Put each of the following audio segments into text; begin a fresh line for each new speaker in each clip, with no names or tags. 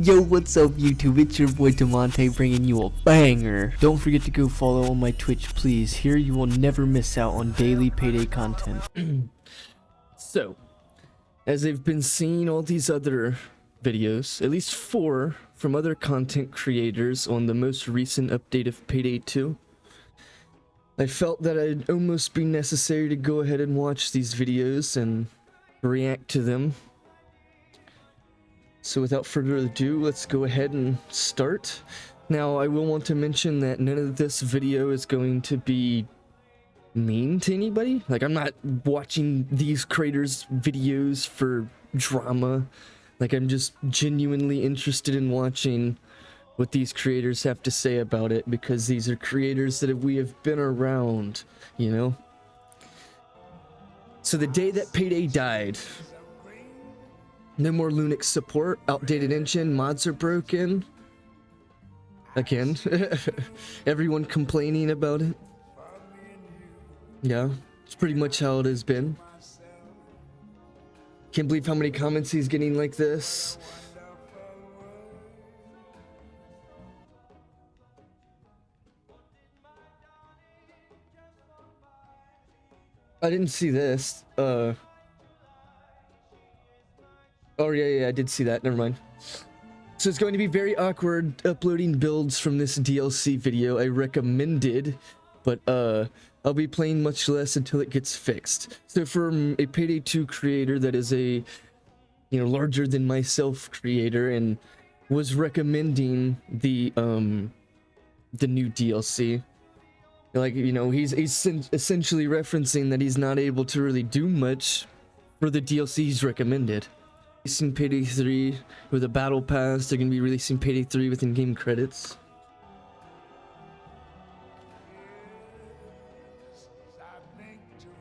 Yo, what's up YouTube? It's your boy Damontae bringing you a banger. Don't forget to go follow on my Twitch, please. Here you will never miss out on daily Payday content. So, as I've been seeing all these other videos, at least 4 from other content creators on the most recent update of Payday 2, I felt that it'd almost be necessary to go ahead and watch these videos and react to them. So without further ado, let's go ahead and start. Now, I will want to mention that none of this video is going to be mean to anybody. Like, I'm not watching these creators' videos for drama. Like, I'm just genuinely interested in watching what these creators have to say about it, because these are creators that we have been around, you know? So the day that Payday died, no more Linux support, outdated engine, mods are broken. Again, everyone complaining about it. Yeah, it's pretty much how it has been. Can't believe how many comments he's getting like this. I didn't see this. Oh, yeah, I did see that. Never mind. So it's going to be very awkward uploading builds from this DLC video. I recommended, but I'll be playing much less until it gets fixed. So from a Payday 2 creator that is a, you know, larger than myself creator and was recommending the new DLC. Like, you know, he's essentially referencing that he's not able to really do much for the DLCs recommended. Releasing Payday 3 with a battle pass. They're gonna be releasing Payday 3 with in-game credits.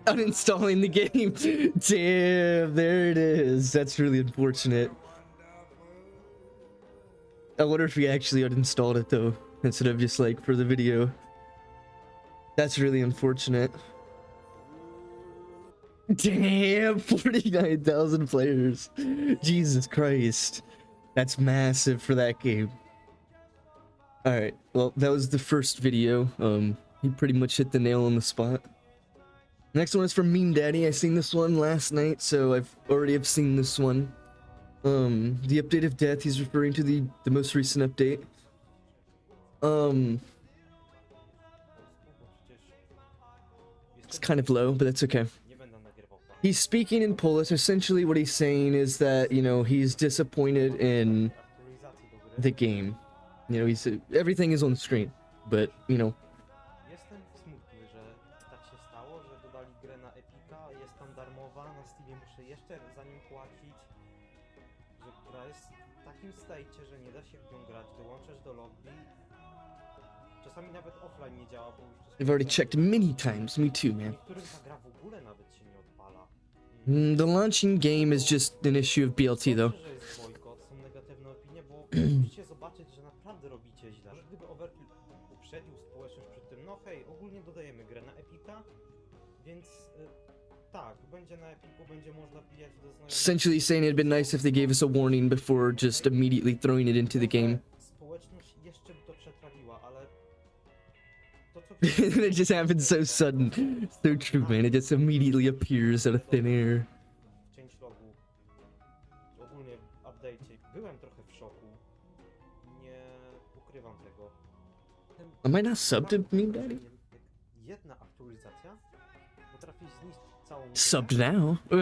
Uninstalling the game. Damn, there it is. That's really unfortunate. I wonder if we actually uninstalled it though, instead of just like for the video. That's really unfortunate. Damn, 49,000 players. Jesus Christ. That's massive for that game. Alright, well, that was the first video. He pretty much hit the nail on the spot. Next one is from Mean Daddy. I seen this one last night, so I've already seen this one. The update of death, he's referring to the most recent update. It's kind of low, but that's okay. He's speaking in Polish. Essentially what he's saying is that, you know, he's disappointed in the game. You know, everything is on the screen, but, you know.
Jestem smutny, że tak się stało, że dodali grę na Epica, jest tam darmowa, na Steamie muszę jeszcze za nim płacić, że gra jest w takim stajcie, że nie da się w nią grać, dołączasz do lobby, czasami nawet offline nie działa, bo już to
I've already checked many times, me too, man.
niektórym ta gra w ogóle nawet się nie odpala.
The launching game is just an issue of BLT though.
Dobrze, że jest bojkot, są negatywne opinie, bo musicie zobaczyć, że naprawdę robicie źle. Gdyby Overkill uprzedził społeczność przed tym, no hej, ogólnie dodajemy grę na Epica, więc tak, będzie na Epiku, będzie można wbijać do znajomych.
Essentially saying it'd been nice if they gave us a warning before just immediately throwing it into the game.
Społeczność jeszcze by to przetrawiła, ale to co...
And it just happens so sudden. So true, man. It just immediately appears out of thin air.
W changelogu, ogólnie w update'cie, byłem trochę w szoku. Nie ukrywam tego.
Am I not subbed to Mean Daddy?
Jedna aktualizacja potrafi zniszczyć całą grę
Subbed now.
i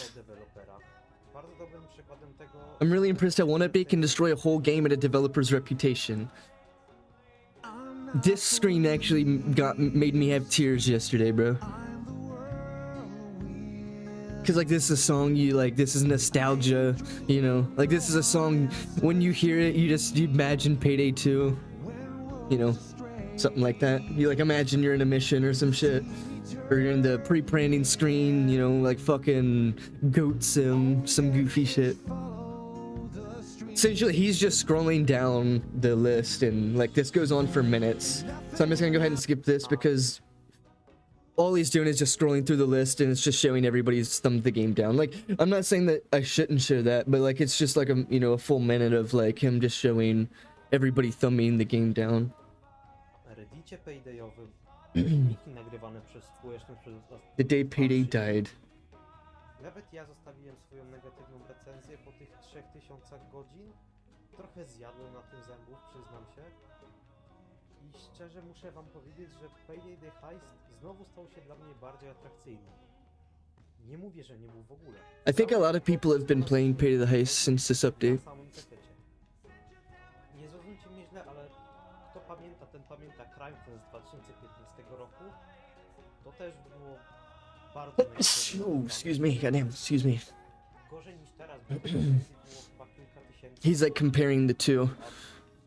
od dewelopera. Bardzo dobrym przykładem tego...
I'm really impressed how one update can destroy a whole game and a developer's reputation. This screen actually made me have tears yesterday, bro. Cause like this is a song this is nostalgia, you know, like this is a song when you hear it you imagine Payday 2, you know, something like that. You like imagine you're in a mission or some shit, or you're in the pre-branding screen, you know, like fucking goat sim, some goofy shit. Essentially, he's just scrolling down the list, and like this goes on for minutes. So I'm just gonna go ahead and skip this because all he's doing is just scrolling through the list and it's just showing everybody's thumbed the game down. Like, I'm not saying that I shouldn't show that, but like it's just like a, you know, a full minute of like him just showing everybody thumbing the game down.
Na Reddicie paydayowym filmiki nagrywane przez społeczność przez
The day Payday
2-3 dni.
died.
Nawet ja zostawiłem swoją negatywną recenzję po tych 3000 godzin. Trochę zjadłem na tym zębów, przyznam się. I szczerze muszę wam powiedzieć, że Payday the Heist znowu stał się dla mnie bardziej atrakcyjny. Nie mówię, że nie był w ogóle.
I think a lot of people have been playing Payday the Heist since this update.
Na samym PC-cie. Nie zrozumcie mnie źle, ale kto pamięta, ten pamięta Crime z 2015 roku. To też było bardzo
Oh, excuse me, goddamn, excuse me.
gorzej niż teraz, bo w było chyba kilka tysięcy.
He's like comparing the two.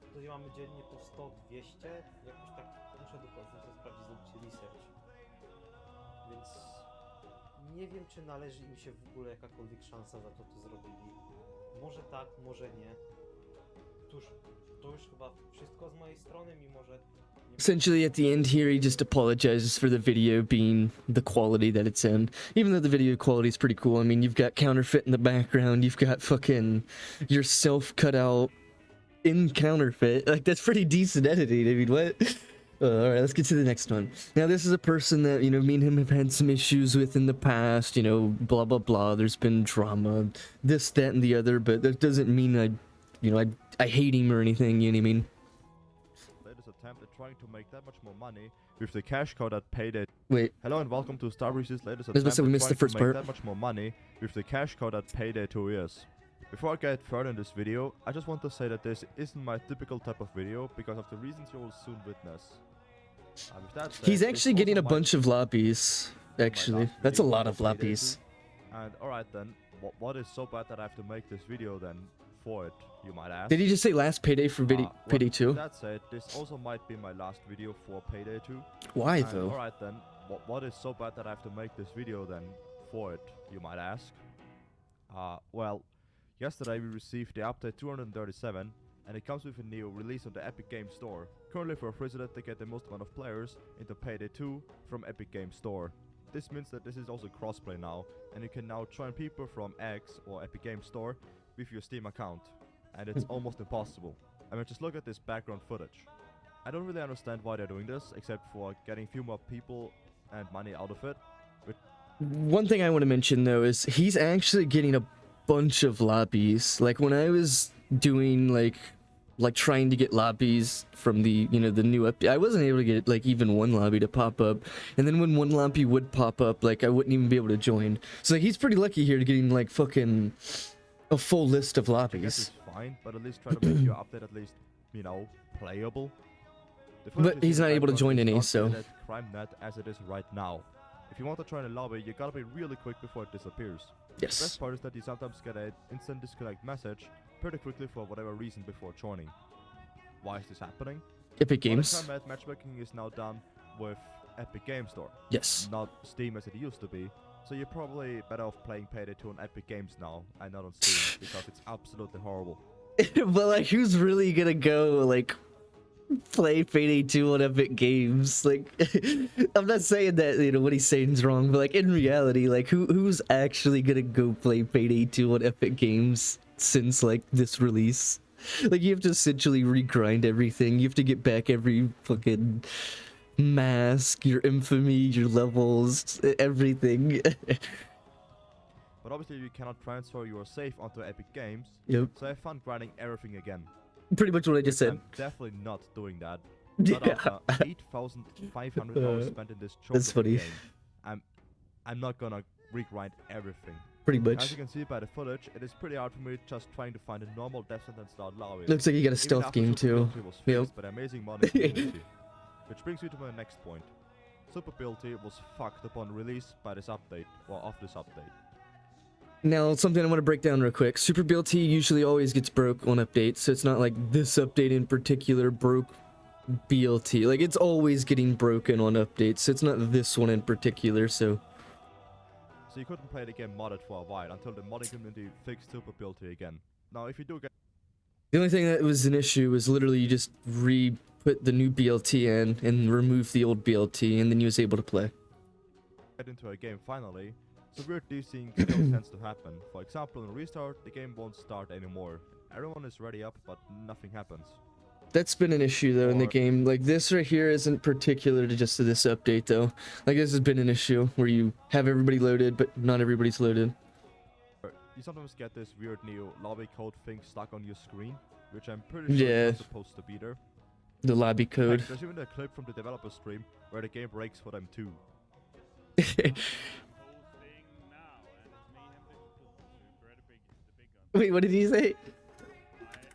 Tutaj mamy dziennie po 100, 200, jakoś tak, muszę dokładnie to sprawdzić, zrobić research. Więc nie wiem, czy należy im się w ogóle jakakolwiek szansa za to, co zrobili. Może tak, może nie. To już chyba wszystko z mojej strony, mimo że... nie-
Essentially, at the end here, he just apologizes for the video being the quality that it's in. Even though the video quality is pretty cool. I mean, you've got counterfeit in the background. You've got fucking yourself cut out in counterfeit. Like, that's pretty decent editing. I mean, what? All right, let's get to the next one. Now, this is a person that, you know, me and him have had some issues with in the past. You know, blah, blah, blah. There's been drama, this, that, and the other. But that doesn't mean I hate him or anything. You know what I mean?
Latest attempt at trying to make that much more money with the cash cow that Payday.
Wait.
Hello and welcome to Starbreeze's latest
was about to
attempt
say we
at
missed the
trying
first
to make
part.
that much more money with the cash cow that Payday 2 is. Before I get further in this video, I just want to say that this isn't my typical type of video because of the reasons you will soon witness. With that said,
He's
this
actually getting a
also
bunch of lobbies,
might be my
actually.
last
That's a
video
lot
for
of
Payday
lobbies.
2. And alright then, what is so bad that I have to make this video then for it, you might ask?
Did he just say last payday for Payday 2?
That said, this also might be my last video for Payday 2.
Why,
And
though?
alright then, what is so bad that I have to make this video then for it, you might ask? Well, yesterday we received the update 237, and it comes with a new release on the Epic Games Store. Currently for a president to get the most amount of players into Payday 2 from Epic Games Store. This means that this is also crossplay now, and you can now join people from X or Epic Games Store with your Steam account. And it's almost impossible. I mean, just look at this background footage. I don't really understand why they're doing this, except for getting few more people and money out of it.
One thing I want to mention, though, is he's actually getting a bunch of lobbies. Like, when I was doing, like trying to get lobbies from the, you know, the new update, I wasn't able to get, like, even one lobby to pop up. And then when one lobby would pop up, like, I wouldn't even be able to join. So, like, he's pretty lucky here to getting, like, fucking a full list of
I guess
lobbies.
it's fine, but at least try to make your update at least, you know, playable. The footage
But
is
he's
in
not able to
background
join
is
any,
not
so...
updated at CrimeNet as it is right now. If you want to join a lobby, you gotta be really quick before it disappears. The
Yes.
best part is that you sometimes get an instant disconnect message pretty quickly for whatever reason before joining. Why is this happening?
Epic
Well, the
Games.
CrimeNet matchmaking is now done with Epic Games Store,
Yes.
not Steam as it used to be. So you're probably better off playing Payday 2 on Epic Games now and not on Steam because it's absolutely horrible.
But, like, who's really gonna go, like, play Payday 2 on Epic Games? Like, I'm not saying that, you know, what he's saying is wrong, but, like, in reality, like, who's actually gonna go play Payday 2 on Epic Games since, like, this release? Like, you have to essentially regrind everything. You have to get back every fucking mask, your infamy, your levels, everything.
But obviously you cannot transfer your save onto Epic Games,
Yep.
so have fun grinding everything again.
Pretty much what I just said.
I'm definitely not doing that.
Yeah.
Not after 8,500 hours spent in this
That's funny.
game. I'm not gonna regrind everything.
Pretty
As
much.
you can see by the footage, it is pretty hard for me just trying to find a normal death sentence start lobby.
Looks like you got a
Even
stealth
after
game too.
Superability was
Yep.
fixed by the amazing modding community. Which brings me to my next point. Superability was fucked upon release by this update, or of this update.
Now, something I want to break down real quick. Super BLT usually always gets broke on updates, so it's not like this update in particular broke BLT. Like, it's always getting broken on updates, so it's not this one in particular, so...
So you couldn't play the game modded for a while until the modding community fixed Superability again. Now if you do get
The only thing that was an issue was literally you just re-put the new BLT in and remove the old BLT, and then you was able to play.
get into a game finally, so weird these things still tends to happen. For example, in restart, the game won't start anymore. Everyone is ready up, but nothing happens.
That's been an issue though in the
Or-
game. Like this right here isn't particular to just to this update though. Like this has been an issue where you have everybody loaded, but not everybody's loaded.
You sometimes get this weird new lobby code thing stuck on your screen, which I'm pretty sure
Yeah.
is not supposed to be there.
The lobby
Heck,
code.
there's even a clip from the developer stream where the game breaks for them too.
Wait, what did he say?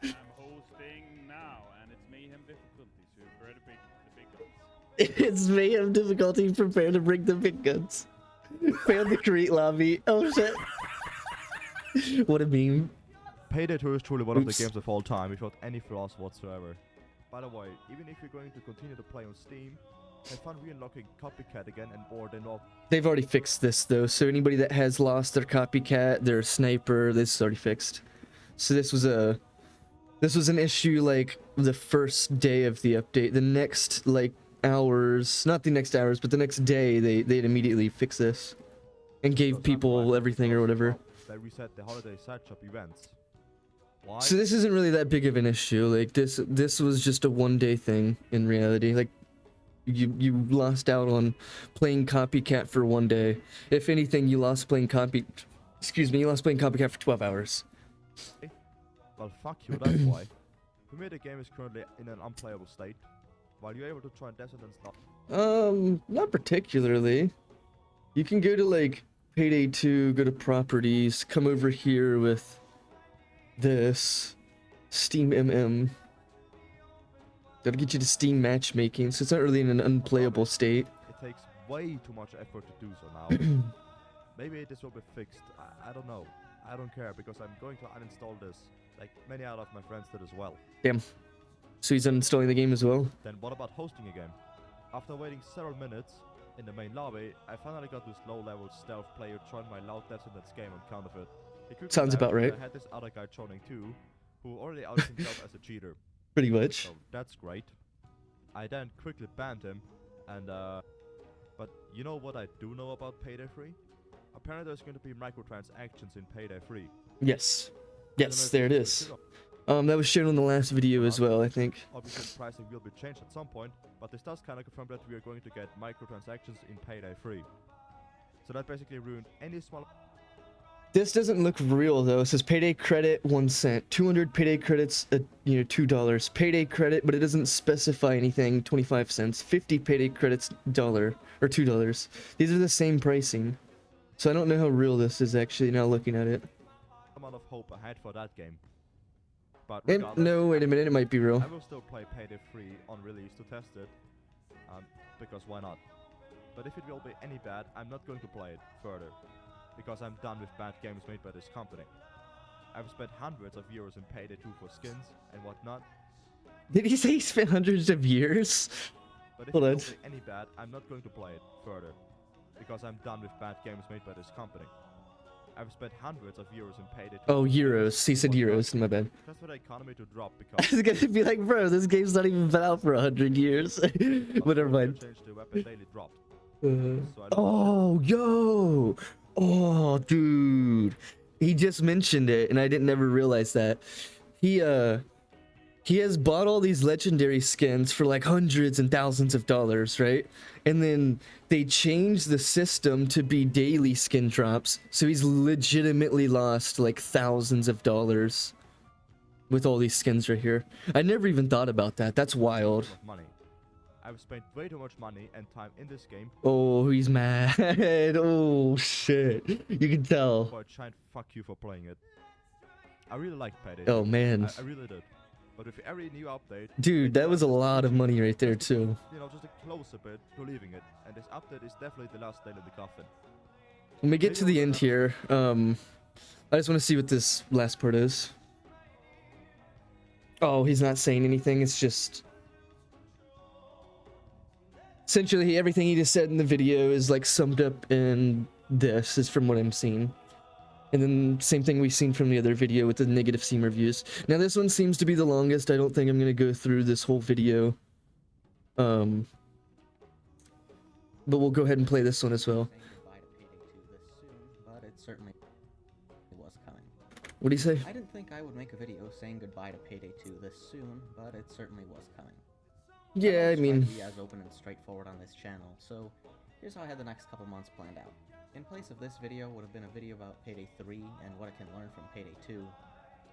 I am hosting now, and it's mayhem difficulty, so prepare the big guns.
It's mayhem difficulty. Prepare to bring the big guns. Failed to create lobby. Oh shit. What a meme.
Payday 2 is truly one of the
Oops.
games of all time without any flaws whatsoever. By the way, even if you're going to continue to play on Steam, have fun re-unlocking Copycat again and or then off.
They've already fixed this though, so anybody that has lost their copycat, their sniper, this is already fixed. So this was an issue like the first day of the update. The next like hours, not the next hours, but the next day they'd immediately fix this and gave people everything or whatever.
They reset the holiday side shop events. Why?
So this isn't really that big of an issue. Like this was just a one-day thing in reality. Like you lost out on playing copycat for one day. If anything, you lost playing copycat for 12 hours.
Well, fuck you, that's why. For me, the game is currently in an unplayable state. While you're able to try and descent and stuff.
Not particularly. You can go to like Payday 2, go to properties, come over here with this Steam MM. That'll get you to Steam matchmaking, so it's not really in an unplayable state.
It takes way too much effort to do so now. Maybe this will be fixed. I don't know. I don't care because I'm going to uninstall this, like many out of my friends did as well.
Damn. So he's uninstalling the game as well?
Then what about hosting again? After waiting several minutes in the main lobby, I finally got this low-level stealth player join my loud deaths in that game on counterfeit. He quickly
Sounds
left,
about right.
and I had this other guy joining too, who already outed himself as a cheater.
Pretty much.
So that's great. I then quickly banned him, and but you know what I do know about Payday 3? Apparently there's going to be microtransactions in Payday 3.
Yes.
I don't know
Yes,
if
there it
you
is.
know.
That was shown in the last video as well, I think.
Obviously the pricing will be changed at some point, but this does kind of confirm that we are going to get microtransactions in Payday 3. So that basically ruined any small...
This doesn't look real though. It says payday credit 1 cent, 200 payday credits at $2, payday credit, but it doesn't specify anything, 25 cents, 50 payday credits $1 or $2. These are the same pricing. So I don't know how real this is actually now looking at it.
amount of hope ahead for that game. But
And
regardless,
no, wait a minute, it might be real.
I will still play Payday 3 on release to test it, because why not? But if it will be any bad, I'm not going to play it further, because I'm done with bad games made by this company. I've spent hundreds of euros in Payday 2 for skins and whatnot,
Did he say he spent hundreds of years?
but if
Hold
it
on.
will be any bad, I'm not going to play it further, because I'm done with bad games made by this company. I've spent hundreds of euros in Payday 2.
Oh,
for skins
euros. He said
and whatnot,
euros, my bad.
just for the economy to drop,
I
because...
was gonna be like, bro, this game's not even been out for 100 years. But never mind.
Change the weapon daily dropped.
Uh,
So I don't
oh, yo! Oh, dude. He just mentioned it, and I didn't ever realize that. He has bought all these legendary skins for like hundreds and thousands of dollars, right? And then they changed the system to be daily skin drops, so he's legitimately lost like thousands of dollars with all these skins right here. I never even thought about that. That's wild.
of money. I've spent way too much money and time in this game
Oh, he's mad. Oh, shit. You can tell.
for a giant fuck you for playing it. I really liked Payday.
Oh, man.
I really did. But with every new update,
Dude, that was a lot of money right there, too.
you know, just a closer bit to leaving it. And this update is definitely the last nail in the coffin.
When we get to the end here, I just want to see what this last part is. Oh, he's not saying anything. It's just... Essentially, everything he just said in the video is like summed up in this, is from what I'm seeing. And then same thing we've seen from the other video with the negative Steam reviews. Now this one seems to be the longest. I don't think I'm going to go through this whole video. But we'll go ahead and play this one as well.
certainly was coming.
What do you say?
I didn't think I would make a video saying goodbye to Payday 2 this soon, but it certainly was coming.
Yeah, I
don't
mean,
try to be as open and straightforward on this channel, so here's how I had the next couple months planned out. In place of this video would have been a video about Payday 3 and what it can learn from Payday 2.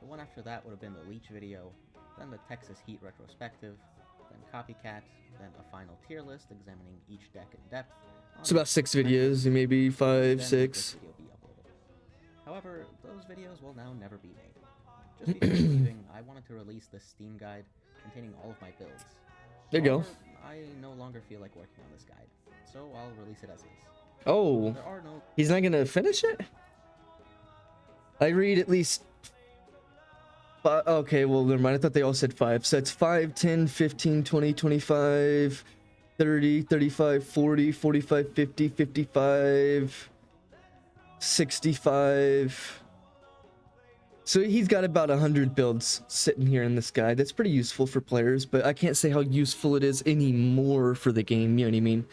The one after that would have been the Leech video, then the Texas Heat retrospective, then Copycat, then a final tier list examining each deck in depth.
it's about 6 videos, maybe 5, 6.
However, those videos will now never be made. Just before leaving, I wanted to release this Steam guide containing all of my builds.
There you go.
However, I no longer feel like working on this guide, so I'll release it as is.
Oh,
There are no
he's not gonna finish it? I read at least... Okay, well, never mind. I thought they all said 5. So it's 5, 10, 15, 20, 25, 30, 35, 40, 45, 50, 55... 65. So he's got about 100 builds sitting here in this guide. That's pretty useful for players, but I can't say how useful it is anymore for the game, you know what I mean?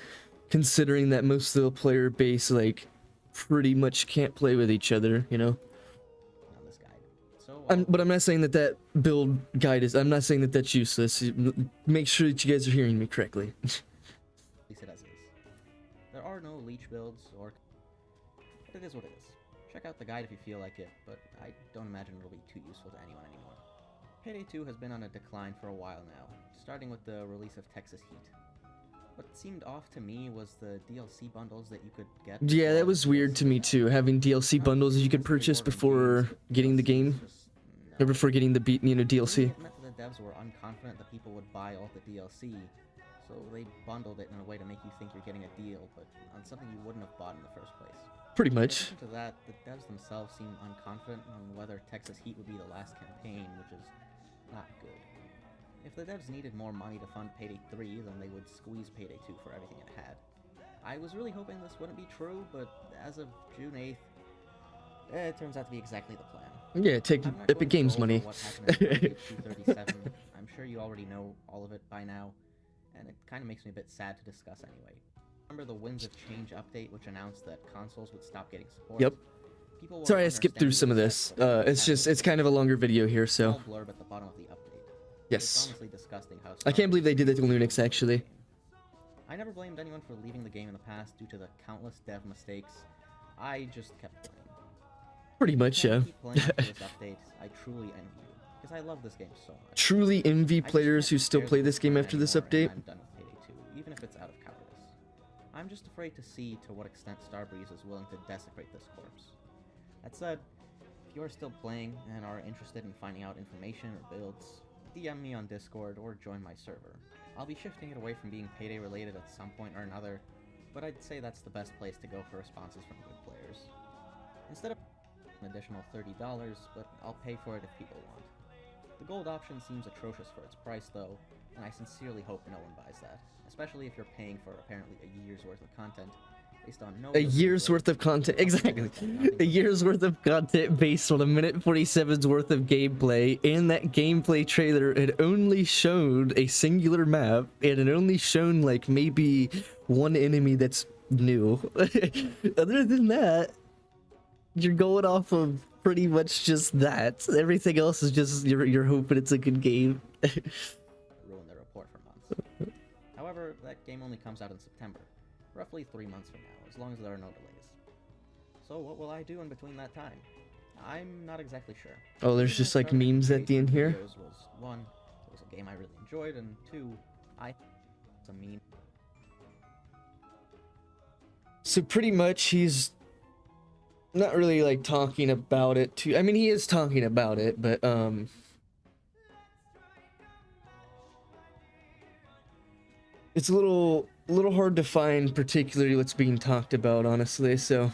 Considering that most of the player base, like, pretty much can't play with each other, you know?
on this guide. So
But I'm not saying that that build guide is... I'm not saying that that's useless. Make sure that you guys are hearing me correctly.
release it as is. There are no leech builds or... But it is what it is. Check out the guide if you feel like it, but I don't imagine it'll be too useful to anyone anymore. Payday 2 has been on a decline for a while now, starting with the release of Texas Heat. What seemed off to me was the DLC bundles that you could get.
Yeah, that was weird to me too, having DLC bundles that you could purchase before getting the game. Or before getting the DLC.
It meant that the devs were unconfident that people would buy all the DLC, so they bundled it in a way to make you think you're getting a deal, but on something you wouldn't have bought in the first place.
Pretty
In
much.
addition to that, the devs themselves seem unconfident on whether Texas Heat would be the last campaign, which is not good. If the devs needed more money to fund Payday 3, then they would squeeze Payday 2 for everything it had. I was really hoping this wouldn't be true, but as of June 8th, it turns out to be exactly the plan.
Yeah, take
I'm not
Epic
going to
Games
go over
money.
what happened in Payday 237. I'm sure you already know all of it by now, and it kind of makes me a bit sad to discuss anyway. Remember the Winds of Change update, which announced that consoles would stop getting support?
Yep.
People will
Sorry, I skipped through some of
understand
this.
the
It's just, it's kind of a longer video here, so...
small blurb at the bottom of the update. It's
Yes.
honestly disgusting how
I can't believe they did that to Lunix, actually.
I never blamed anyone for leaving the game in the past due to the countless dev mistakes. I just kept playing.
Pretty much, yeah.
Keep playing after this update. I truly envy you, because I love this game so much.
Truly envy
I just
players
can't
who still
bear
play
the
this game
burn
after this
anymore, and
update.
I'm done with Payday 2, even if it's out of cowardice. I'm just afraid to see to what extent Starbreeze is willing to desecrate this corpse. That said, if you are still playing and are interested in finding out information or builds, DM me on Discord or join my server. I'll be shifting it away from being Payday related at some point or another, but I'd say that's the best place to go for responses from good players. Instead of an additional $30, but I'll pay for it if people want. The gold option seems atrocious for its price though, and I sincerely hope no one buys that, especially if you're paying for apparently a year's worth of content based on no...
A year's worth of content, exactly. A year's worth of content based on a minute 47's worth of gameplay, and that gameplay trailer had only shown a singular map, and it only shown like maybe one enemy that's new. Other than that, you're going off of pretty much just that. Everything else is just you're hoping it's a good game.
ruin their report for months. However, that game only comes out in September, roughly 3 months from now, as long as there are no delays. So what will I do in between that time? I'm not exactly sure.
Oh, there's
The reason
just
I
like
started
memes at the end here.
videos was, one, it was a game I really enjoyed, and two, it's a meme.
So pretty much he's not really like talking about it too. I mean, he is talking about it, but it's a little hard to find particularly what's being talked about, honestly. So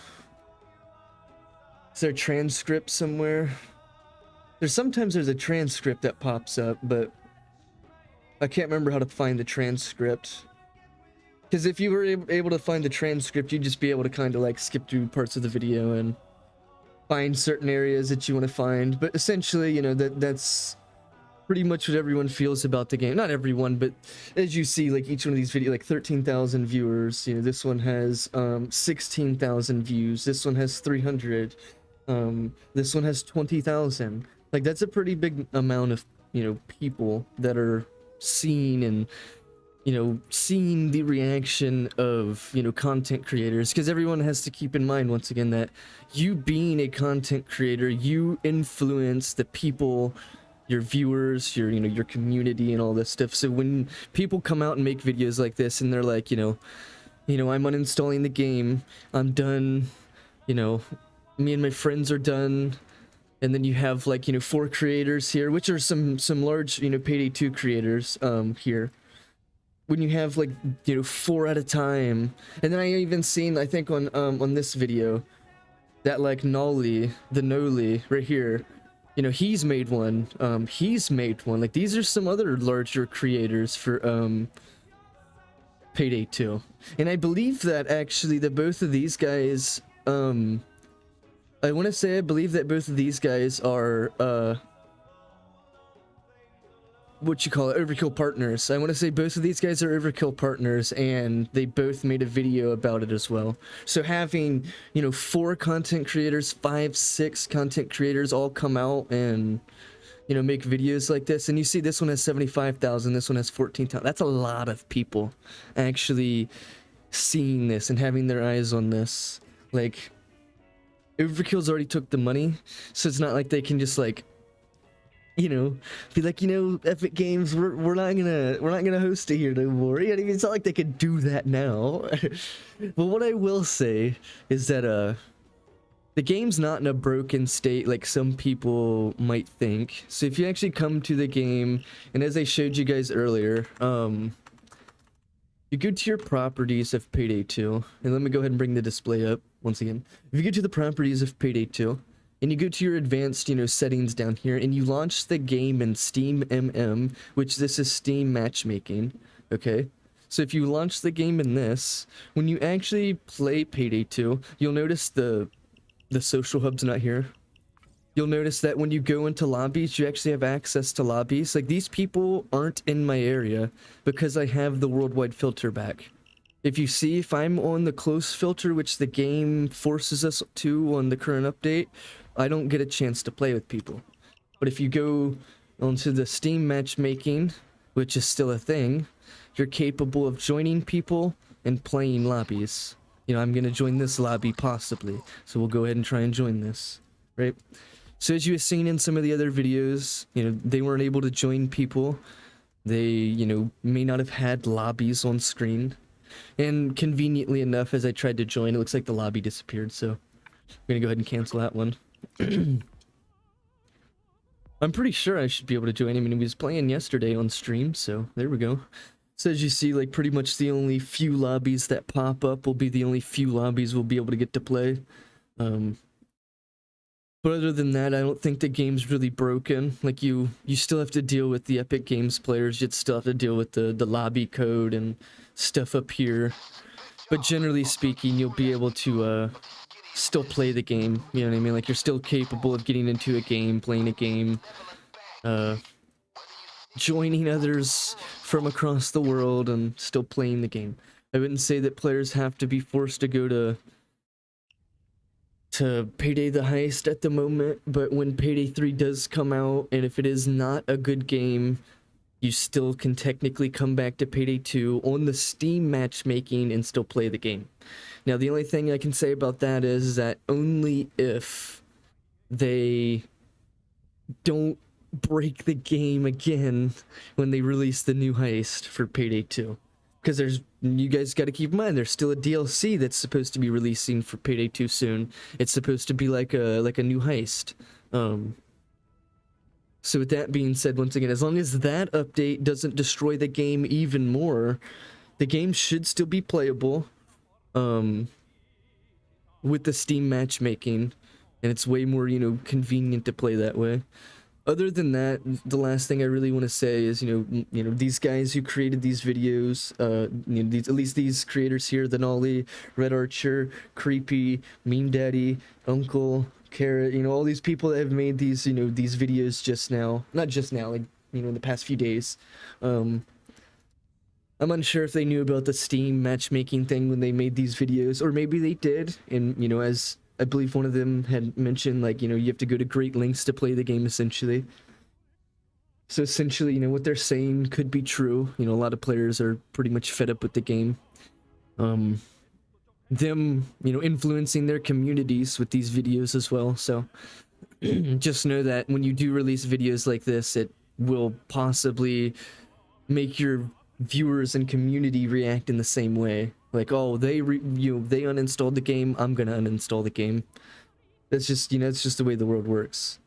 is there a transcript somewhere? Sometimes there's a transcript that pops up, but I can't remember how to find the transcript. Because if you were able to find the transcript, you'd just be able to kind of like skip through parts of the video and find certain areas that you want to find. But essentially, you know, that's pretty much what everyone feels about the game. Not everyone, but as you see, like each one of these videos, like 13,000 viewers. You know, this one has 16,000 views. This one has 300. This one has 20,000. Like that's a pretty big amount of, you know, people that are seeing and, you know, seeing the reaction of, you know, content creators, because everyone has to keep in mind once again that you being a content creator, you influence the people, your viewers, your, you know, your community and all this stuff. So when people come out and make videos like this and they're like, you know, I'm uninstalling the game, I'm done, you know, me and my friends are done, and then you have like, you know, 4 creators here, which are some large, you know, Payday 2 creators here. When you have like, you know, 4 at a time, and then I even seen, I think on this video, that like Nolly, the Noli right here, you know, he's made one. Like these are some other larger creators for Payday 2, and I believe that actually that both of these guys, I want to say I believe that both of these guys are what you call it, Overkill partners. I want to say both of these guys are Overkill partners, and they both made a video about it as well. So having, you know, 4 content creators, 5, 6 content creators all come out and, you know, make videos like this, and you see this one has 75,000, this one has 14,000. That's a lot of people actually seeing this and having their eyes on this. Like, Overkill's already took the money, so it's not like they can just like, you know, be like, you know, Epic Games, we're not gonna host it here no more. You know, it's not like they could do that now. But what I will say is that the game's not in a broken state like some people might think. So if you actually come to the game, and as I showed you guys earlier, you go to your properties of Payday 2, and let me go ahead and bring the display up once again. If you go to the properties of Payday 2, and you go to your advanced, you know, settings down here, and you launch the game in Steam MM, which this is Steam matchmaking, okay? So if you launch the game in this, when you actually play Payday 2, you'll notice the social hub's not here. You'll notice that when you go into lobbies, you actually have access to lobbies. Like, these people aren't in my area because I have the worldwide filter back. If you see, if I'm on the close filter, which the game forces us to on the current update, I don't get a chance to play with people. But if you go onto the Steam matchmaking, which is still a thing, you're capable of joining people and playing lobbies. You know, I'm going to join this lobby possibly, so we'll go ahead and try and join this, right? So as you have seen in some of the other videos, you know, they weren't able to join people. They, you know, may not have had lobbies on screen. And conveniently enough, as I tried to join, it looks like the lobby disappeared, so I'm gonna go ahead and cancel that one. I'm pretty sure I should be able to join him, and he was playing yesterday on stream, so there we go. So as you see, like, pretty much the only few lobbies that pop up will be the only few lobbies we'll be able to get to play. But other than that, I don't think the game's really broken. Like, you still have to deal with the Epic Games players, you'd still have to deal with the lobby code and stuff up here. But generally speaking, you'll be able to still play the game, you know what I mean? Like, you're still capable of getting into a game, playing a game, joining others from across the world and still playing the game. I wouldn't say that players have to be forced to go to Payday the Heist at the moment, but when Payday 3 does come out, and if it is not a good game, you still can technically come back to Payday 2 on the Steam matchmaking and still play the game. Now, the only thing I can say about that is that only if they don't break the game again when they release the new heist for Payday 2. Because you guys got to keep in mind, there's still a DLC that's supposed to be releasing for Payday 2 soon. It's supposed to be like a new heist. So with that being said, once again, as long as that update doesn't destroy the game even more, the game should still be playable with the Steam matchmaking, and it's way more, you know, convenient to play that way. Other than that, the last thing I really want to say is, you know, these guys who created these videos, you know, at least these creators here, the Nolly, Red Archer, Creepy, Meme Daddy, Uncle, Carrot, you know, all these people that have made these, you know, these videos just now, not just now, like in the past few days. I'm unsure if they knew about the Steam matchmaking thing when they made these videos, or maybe they did. And as I believe one of them had mentioned, like, you have to go to great lengths to play the game, essentially. So essentially, what they're saying could be true. A lot of players are pretty much fed up with the game. Them, influencing their communities with these videos as well. So just know that when you do release videos like this, it will possibly make your viewers and community react in the same way. Like, oh, they uninstalled the game, I'm gonna uninstall the game. That's just, it's just the way the world works.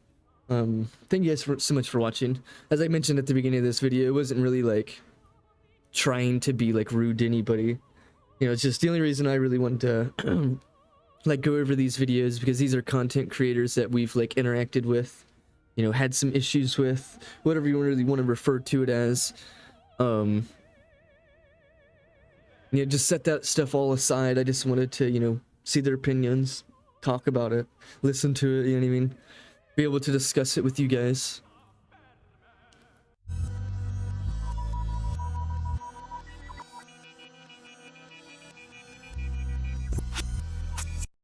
Thank you guys so much for watching. As I mentioned at the beginning of this video, it wasn't really like trying to be like rude to anybody. It's just the only reason I really wanted to like go over these videos, because these are content creators that we've like interacted with, had some issues with, whatever you really want to refer to it as. Just set that stuff all aside. I just wanted to, see their opinions, talk about it, listen to it, you know what I mean? Be able to discuss it with you guys.